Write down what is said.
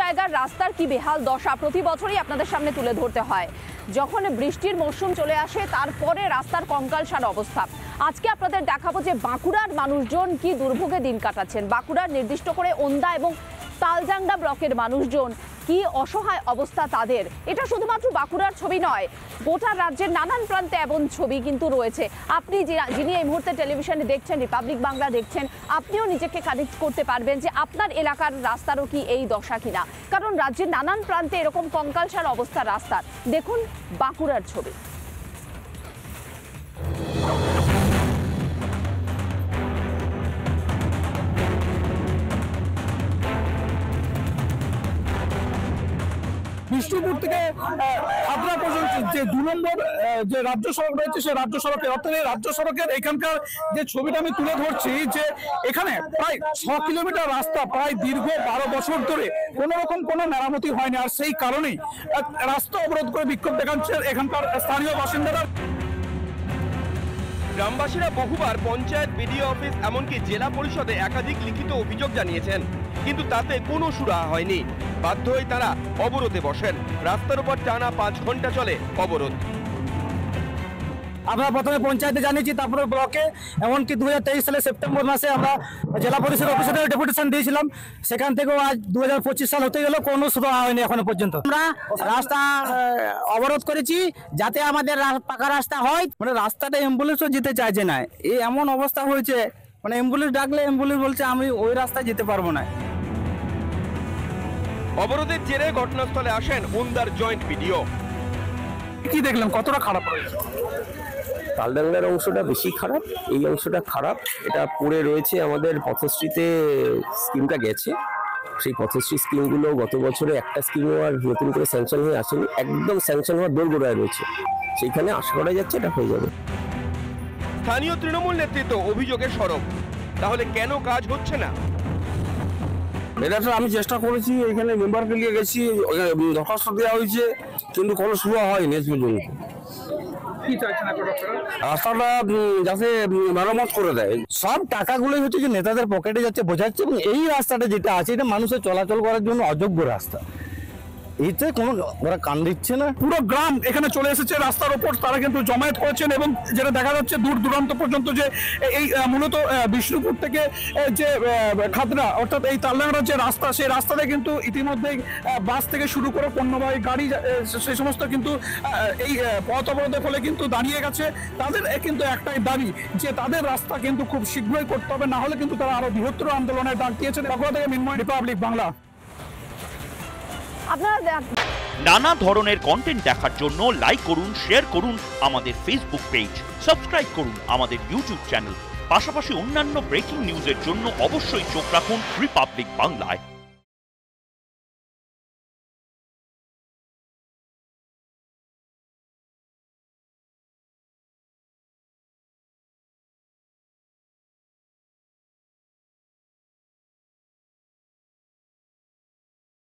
জায়গার রাস্তার কি বেহাল দশা প্রতি বছরই আপনাদের সামনে তুলে ধরতে হয়। যখন বৃষ্টির মৌসুম চলে আসে তারপরে রাস্তার কঙ্কালসার অবস্থা। আজকে আপনাদের দেখাবো যে বাঁকুড়ার মানুষজন কি দুর্ভোগে দিন কাটাচ্ছেন। বাঁকুড়ার নির্দিষ্ট করে ওন্দা এবং তালজাংডা ব্লকের মানুষজন কি অসহায় অবস্থা তাদের। এটা শুধুমাত্র বাঁকুড়ার ছবি নয়, গোটা রাজ্যের নানান প্রান্তে এমন ছবি কিন্তু রয়েছে। আপনি যিনি এই মুহূর্তে টেলিভিশনে দেখছেন, রিপাবলিক বাংলা দেখছেন, আপনিও নিজেকে কানেক্ট করতে পারবেন যে আপনার এলাকার রাস্তারও কি এই দশা কিনা। কারণ রাজ্যের নানান প্রান্তে এরকম কঙ্কালসার অবস্থা রাস্তার। দেখুন বাঁকুড়ার ছবি। বিষ্ণুপুর থেকে হাবড়া পর্যন্ত যে 2 নম্বর যে রাজ্য সড়ক রয়েছে, সেই রাজ্য সড়কে অর্থাৎ এই রাজ্য সড়কের এখানকার যে ছবিটা আমি তুলে ধরছি, যে এখানে প্রায় 6 কিলোমিটার রাস্তা প্রায় দীর্ঘ 12 বছর ধরে কোনো রকম কোনো মেরামতি হয়নি। আর সেই কারণেই রাস্তা অবরোধ করে বিক্ষোভ দেখাচ্ছে এখানকার স্থানীয় বাসিন্দারা। গ্রামবাসীরা বহুবার পঞ্চায়েত, বিডিও অফিস, এমনকি জেলা পরিষদে একাধিক লিখিত অভিযোগ জানিয়েছেন, কিন্তু তাতে কোনো সুরাহা হয়নি। বাধ্য হয়ে তারা অবরোধে বসেন। রাস্তার উপর টানা 5 ঘন্টা চলে অবরোধ। আমরা প্রথমে পঞ্চায়েতে জানিয়েছি, তারপরে ব্লকে, এমনকি 2023 সালের সেপ্টেম্বর মাসে আমরা জেলা পরিষদ অফিসে ডেপুটেশন দিয়েছিলাম। সেখান থেকেও আজ 2025 সাল হতে গেল, কোনো সুরাহা হয়নি এখনো পর্যন্ত। আমরা রাস্তা অবরোধ করেছি যাতে আমাদের পাকা রাস্তা হয়। মানে রাস্তাটা অ্যাম্বুলেন্সও যেতে চাইছে না, এই এমন অবস্থা হয়েছে। মানে অ্যাম্বুলেন্স ডাকলে অ্যাম্বুলেন্স বলছে আমি ওই রাস্তায় যেতে পারবো না। অবরোধের জেরে ঘটনাস্থলে আসেন ওন্দার জয়েন্ট বিডিও। কি দেখলাম, কতটা খারাপ হয়েছে? তালডাংলার অংশটা বেশি খারাপ, এই অংশটা খারাপ। এটা পড়ে রয়েছে আমাদের পথশ্রীতে স্কিমটা গেছে। সেই পথশ্রী স্কিমগুলো গত বছরে একটা স্কিমও আর নতুন করে স্যাংশন হয়ে আসেনি, একদম স্যাংশন হওয়ার দোরগোড়ায় রয়েছে। সেইখানে আশা করা যাচ্ছে এটা হয়ে যাবে। স্থানীয় তৃণমূল নেতৃত্ব অভিযোগের সরব। তাহলে কেন কাজ হচ্ছে না? এটা তো আমি চেষ্টা করেছি, এখানে মেম্বারকে নিয়ে গেছি, দরখাস্ত দেওয়া হয়েছে, কিন্তু কোনো সুবিধা হয়নি আজ পর্যন্ত। রাস্তাটা যাতে মেরামত করে দেয়। সব টাকাগুলোই হচ্ছে যে নেতাদের পকেটে যাচ্ছে বোঝাচ্ছে, এবং এই রাস্তাটা যেটা আছে এটা মানুষের চলাচল করার জন্য অযোগ্য রাস্তা। এতে কোনো ওরা কান দিচ্ছে না। পুরো গ্রাম এখানে চলে এসেছে রাস্তার উপর, তারা কিন্তু জমায়েত করেছেন। এবং যেটা দেখা যাচ্ছে দূর দূরান্ত পর্যন্ত, যে এই মূলত বিষ্ণুপুর থেকে যে খাতড়া অর্থাৎ এই তালডাংরার যে রাস্তা, সেই রাস্তাতে কিন্তু ইতিমধ্যেই বাস থেকে শুরু করে পণ্যবাহী গাড়ি, সেই সমস্ত কিন্তু এই পথ অবরোধের ফলে কিন্তু দাঁড়িয়ে গেছে। তাদের কিন্তু একটাই দাবি যে তাদের রাস্তা কিন্তু খুব শীঘ্রই করতে হবে, না হলে কিন্তু তারা আরো বৃহত্তর আন্দোলনের ডাক দিয়েছেন। বাঁকুড়া থেকে মিন্ময়, রিপাবলিক বাংলা। নানা ধরনের কন্টেন্ট দেখার জন্য লাইক করুন, শেয়ার করুন আমাদের ফেসবুক পেজ, সাবস্ক্রাইব করুন আমাদের ইউটিউব চ্যানেল। পাশাপাশি অন্যান্য ব্রেকিং নিউজের জন্য অবশ্যই চোখ রাখুন রিপাবলিক বাংলায়।